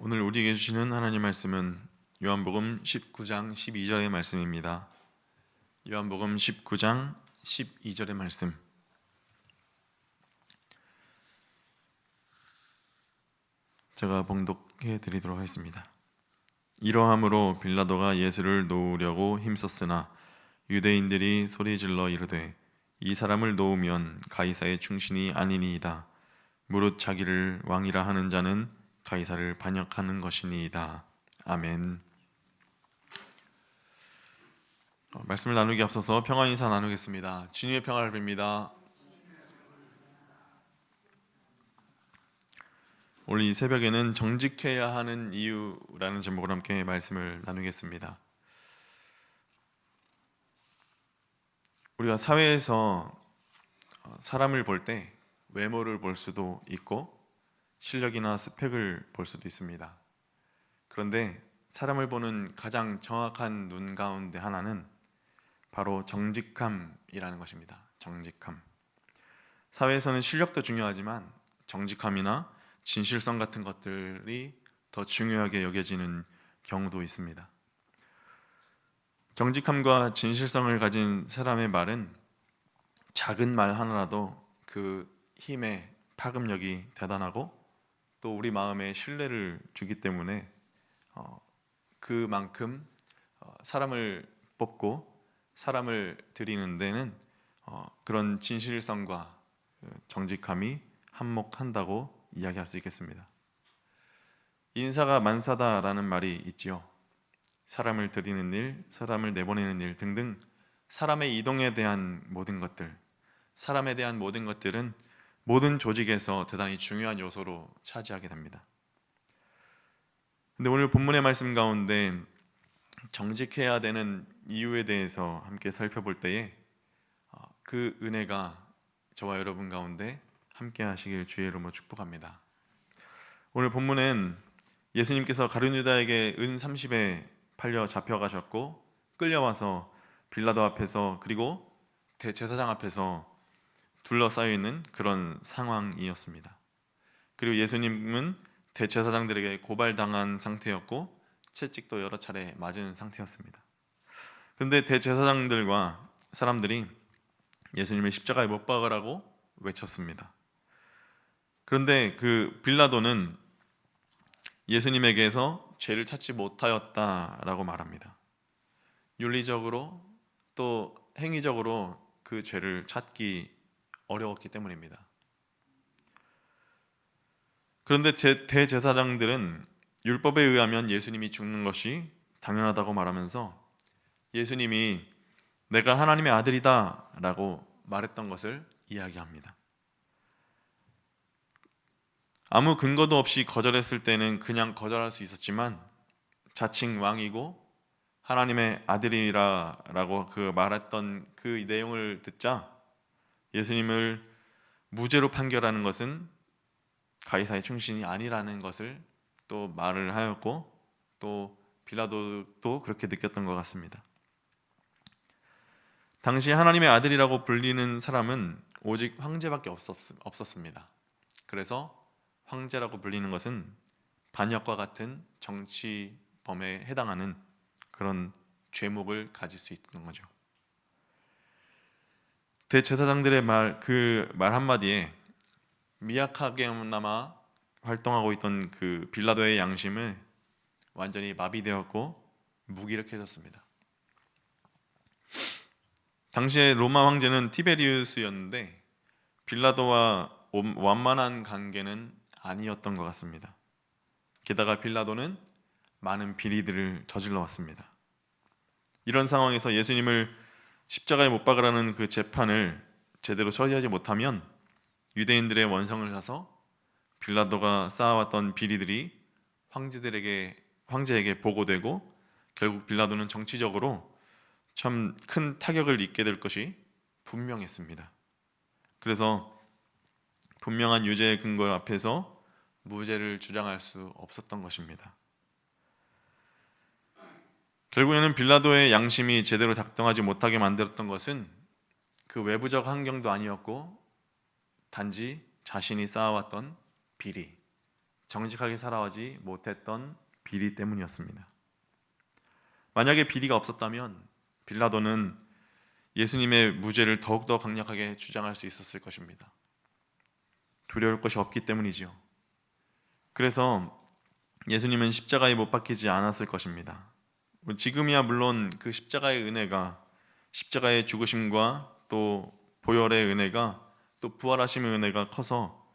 오늘 우리에게 주시는 하나님 말씀은 요한복음 19장 12절의 말씀입니다. 요한복음 19장 12절의 말씀, 제가 봉독해 드리도록 하겠습니다. 이러함으로 빌라도가 예수를 놓으려고 힘썼으나 유대인들이 소리질러 이르되 이 사람을 놓으면 가이사의 충신이 아니니이다. 무릇 자기를 왕이라 하는 자는 가이사를 반역하는 것이니이다. 아멘. 말씀을 나누기 앞서서 평안 인사 나누겠습니다. 주님의 평안을 빕니다. 오늘 이 새벽에는 정직해야 하는 이유라는 제목으로 함께 말씀을 나누겠습니다. 우리가 사회에서 사람을 볼 때 외모를 볼 수도 있고 실력이나 스펙을 볼 수도 있습니다. 그런데 사람을 보는 가장 정확한 눈 가운데 하나는 바로 정직함이라는 것입니다. 정직함. 사회에서는 실력도 중요하지만 정직함이나 진실성 같은 것들이 더 중요하게 여겨지는 경우도 있습니다. 정직함과 진실성을 가진 사람의 말은 작은 말 하나라도 그 힘의 파급력이 대단하고 또 우리 마음에 신뢰를 주기 때문에 그만큼 사람을 뽑고 사람을 들이는 데는 그런 진실성과 정직함이 한몫한다고 이야기할 수 있겠습니다. 인사가 만사다라는 말이 있지요. 사람을 들이는 일, 사람을 내보내는 일 등등 사람의 이동에 대한 모든 것들, 사람에 대한 모든 것들은 모든 조직에서 대단히 중요한 요소로 차지하게 됩니다. 근데 오늘 본문의 말씀 가운데 정직해야 되는 이유에 대해서 함께 살펴볼 때에 그 은혜가 저와 여러분 가운데 함께 하시길 주의 이름으로 축복합니다. 오늘 본문은 예수님께서 가룟 유다에게 은 30에 팔려 잡혀가셨고 끌려와서 빌라도 앞에서 그리고 대제사장 앞에서 둘러싸여 있는 그런 상황이었습니다. 그리고 예수님은 대제사장들에게 고발당한 상태였고 채찍도 여러 차례 맞은 상태였습니다. 그런데 대제사장들과 사람들이 예수님을 십자가에 못 박으라고 외쳤습니다. 그런데 그 빌라도는 예수님에게서 죄를 찾지 못하였다라고 말합니다. 윤리적으로 또 행위적으로 그 죄를 찾기 어려웠기 때문입니다. 그런데 대제사장들은 율법에 의하면 예수님이 죽는 것이 당연하다고 말하면서 예수님이 내가 하나님의 아들이다 라고 말했던 것을 이야기합니다. 아무 근거도 없이 거절했을 때는 그냥 거절할 수 있었지만 자칭 왕이고 하나님의 아들이라고 그 말했던 그 내용을 듣자 예수님을 무죄로 판결하는 것은 가이사의 충신이 아니라는 것을 또 말을 하였고 또 빌라도도 그렇게 느꼈던 것 같습니다. 당시 하나님의 아들이라고 불리는 사람은 오직 황제밖에 없었습니다. 그래서 황제라고 불리는 것은 반역과 같은 정치범에 해당하는 그런 죄목을 가질 수 있는 거죠. 대제사장들의 그 말 한마디에 미약하게나마 활동하고 있던 그 빌라도의 양심을 완전히 마비되었고 무기력해졌습니다. 당시에 로마 황제는 티베리우스였는데 빌라도와 완만한 관계는 아니었던 것 같습니다. 게다가 빌라도는 많은 비리들을 저질러 왔습니다. 이런 상황에서 예수님을 십자가에 못 박으라는 그 재판을 제대로 처리하지 못하면 유대인들의 원성을 사서 빌라도가 쌓아왔던 비리들이 황제에게 보고되고 결국 빌라도는 정치적으로 참 큰 타격을 입게 될 것이 분명했습니다. 그래서 분명한 유죄 근거 앞에서 무죄를 주장할 수 없었던 것입니다. 결국에는 빌라도의 양심이 제대로 작동하지 못하게 만들었던 것은 그 외부적 환경도 아니었고 단지 자신이 쌓아왔던 비리, 정직하게 살아가지 못했던 비리 때문이었습니다. 만약에 비리가 없었다면 빌라도는 예수님의 무죄를 더욱더 강력하게 주장할 수 있었을 것입니다. 두려울 것이 없기 때문이지요. 그래서 예수님은 십자가에 못 박히지 않았을 것입니다. 지금이야 물론 그 십자가의 은혜가, 십자가의 죽으심과 또 보혈의 은혜가, 또 부활하심의 은혜가 커서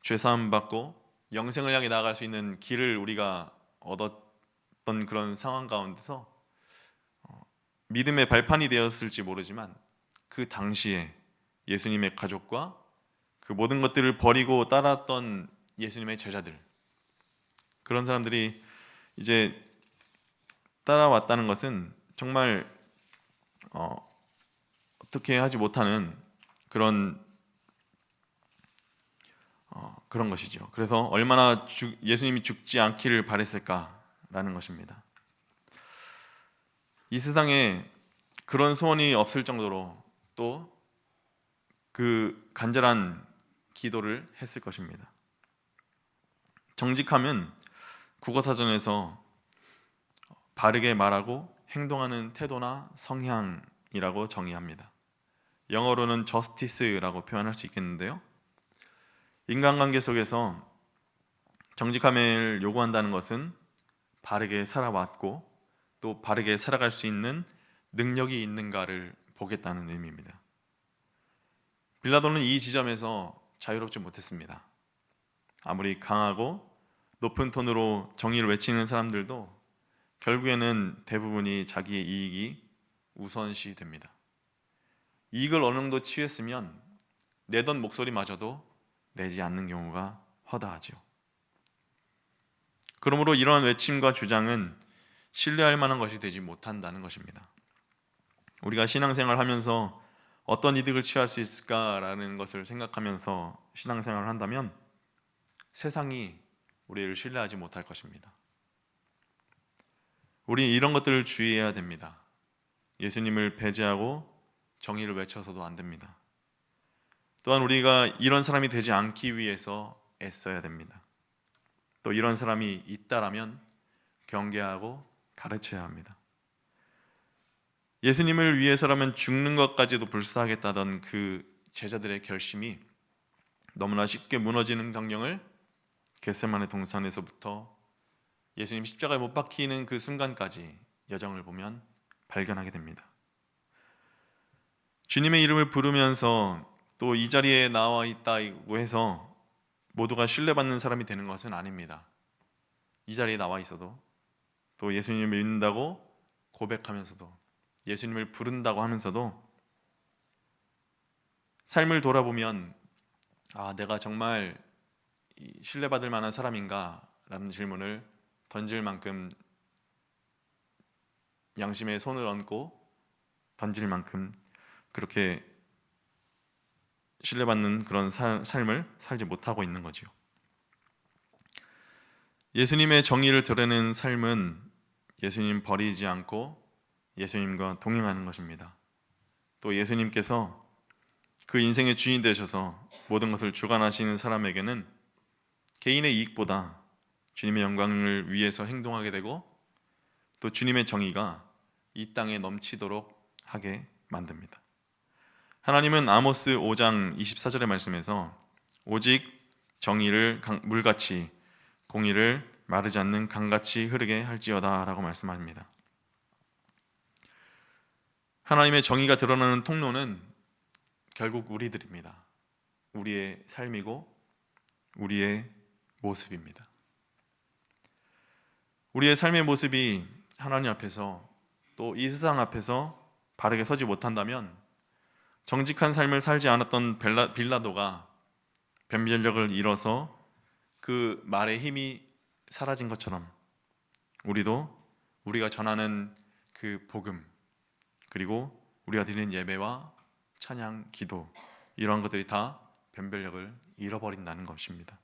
죄사함 받고 영생을 향해 나아갈 수 있는 길을 우리가 얻었던 그런 상황 가운데서 믿음의 발판이 되었을지 모르지만, 그 당시에 예수님의 가족과 그 모든 것들을 버리고 따랐던 예수님의 제자들, 그런 사람들이 이제 따라왔다는 것은 정말 어떻게 하지 못하는 그런 것이죠. 그래서 얼마나 예수님이 죽지 않기를 바랬을까라는 것입니다. 이 세상에 그런 소원이 없을 정도로 또 그 간절한 기도를 했을 것입니다. 정직함은 국어사전에서 바르게 말하고 행동하는 태도나 성향이라고 정의합니다. 영어로는 justice라고 표현할 수 있겠는데요. 인간관계 속에서 정직함을 요구한다는 것은 바르게 살아왔고 또 바르게 살아갈 수 있는 능력이 있는가를 보겠다는 의미입니다. 빌라도는 이 지점에서 자유롭지 못했습니다. 아무리 강하고 높은 톤으로 정의를 외치는 사람들도 결국에는 대부분이 자기의 이익이 우선시 됩니다. 이익을 어느 정도 취했으면 내던 목소리마저도 내지 않는 경우가 허다하죠. 그러므로 이러한 외침과 주장은 신뢰할 만한 것이 되지 못한다는 것입니다. 우리가 신앙생활을 하면서 어떤 이득을 취할 수 있을까라는 것을 생각하면서 신앙생활을 한다면 세상이 우리를 신뢰하지 못할 것입니다. 우리 이런 것들을 주의해야 됩니다. 예수님을 배제하고 정의를 외쳐서도 안 됩니다. 또한 우리가 이런 사람이 되지 않기 위해서 애써야 됩니다. 또 이런 사람이 있다라면 경계하고 가르쳐야 합니다. 예수님을 위해서라면 죽는 것까지도 불사하겠다던 그 제자들의 결심이 너무나 쉽게 무너지는 광경을 겟세마네 동산에서부터 예수님 십자가에 못 박히는 그 순간까지 여정을 보면 발견하게 됩니다. 주님의 이름을 부르면서 또 이 자리에 나와 있다고 해서 모두가 신뢰받는 사람이 되는 것은 아닙니다. 이 자리에 나와 있어도 또 예수님을 믿는다고 고백하면서도 예수님을 부른다고 하면서도 삶을 돌아보면 내가 정말 신뢰받을 만한 사람인가? 라는 질문을 던질 만큼 양심에 손을 얹고 던질 만큼 그렇게 신뢰받는 그런 삶을 살지 못하고 있는 거죠. 예수님의 정의를 드러내는 삶은 예수님 버리지 않고 예수님과 동행하는 것입니다. 또 예수님께서 그 인생의 주인 되셔서 모든 것을 주관하시는 사람에게는 개인의 이익보다 주님의 영광을 위해서 행동하게 되고 또 주님의 정의가 이 땅에 넘치도록 하게 만듭니다. 하나님은 아모스 5장 24절의 말씀에서 오직 정의를 물같이 공의를 마르지 않는 강같이 흐르게 할지어다 라고 말씀합니다. 하나님의 정의가 드러나는 통로는 결국 우리들입니다. 우리의 삶이고 우리의 모습입니다. 우리의 삶의 모습이 하나님 앞에서 또 이 세상 앞에서 바르게 서지 못한다면 정직한 삶을 살지 않았던 빌라도가 변별력을 잃어서 그 말의 힘이 사라진 것처럼 우리가 전하는 그 복음, 그리고 우리가 드리는 예배와 찬양, 기도, 이런 것들이 다 변별력을 잃어버린다는 것입니다.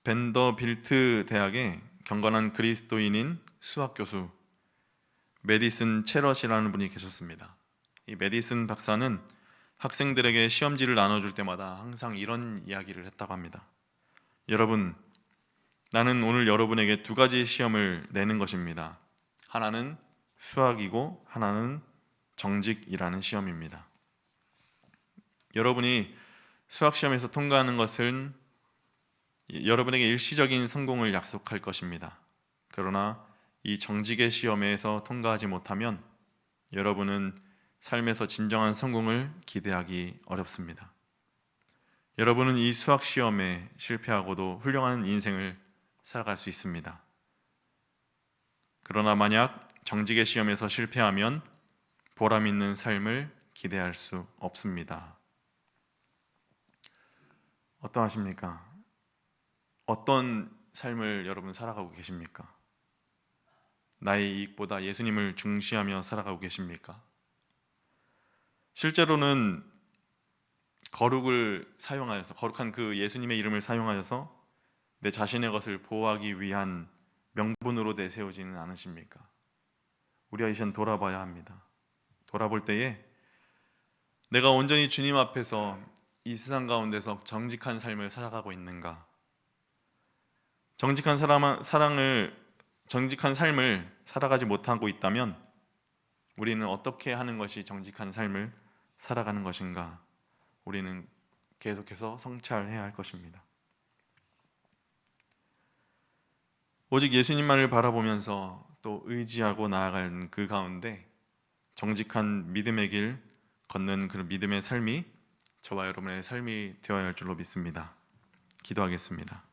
벤더빌트 대학의 경건한 그리스도인인 수학교수 메디슨 체럿이라는 분이 계셨습니다. 이 메디슨 박사는 학생들에게 시험지를 나눠줄 때마다 항상 이런 이야기를 했다고 합니다. 여러분, 나는 오늘 여러분에게 두 가지 시험을 내는 것입니다. 하나는 수학이고 하나는 정직이라는 시험입니다. 여러분이 수학 시험에서 통과하는 것은 여러분에게 일시적인 성공을 약속할 것입니다. 그러나 이 정직의 시험에서 통과하지 못하면 여러분은 삶에서 진정한 성공을 기대하기 어렵습니다. 여러분은 이 수학 시험에 실패하고도 훌륭한 인생을 살아갈 수 있습니다. 그러나 만약 정직의 시험에서 실패하면 보람 있는 삶을 기대할 수 없습니다. 어떠하십니까? 어떤 삶을 여러분 살아가고 계십니까? 나의 이익보다 예수님을 중시하며 살아가고 계십니까? 실제로는 거룩을 사용하여서, 거룩한 그 예수님의 이름을 사용하여서 내 자신의 것을 보호하기 위한 명분으로 내세우지는 않으십니까? 우리가 이젠 돌아봐야 합니다. 돌아볼 때에 내가 온전히 주님 앞에서 이 세상 가운데서 정직한 삶을 살아가고 있는가? 정직한 삶을 살아가지 못하고 있다면 우리는 어떻게 하는 것이 정직한 삶을 살아가는 것인가? 우리는 계속해서 성찰해야 할 것입니다. 오직 예수님만을 바라보면서 또 의지하고 나아가는 그 가운데 정직한 믿음의 길 걷는 그 믿음의 삶이 저와 여러분의 삶이 되어야 할 줄로 믿습니다. 기도하겠습니다.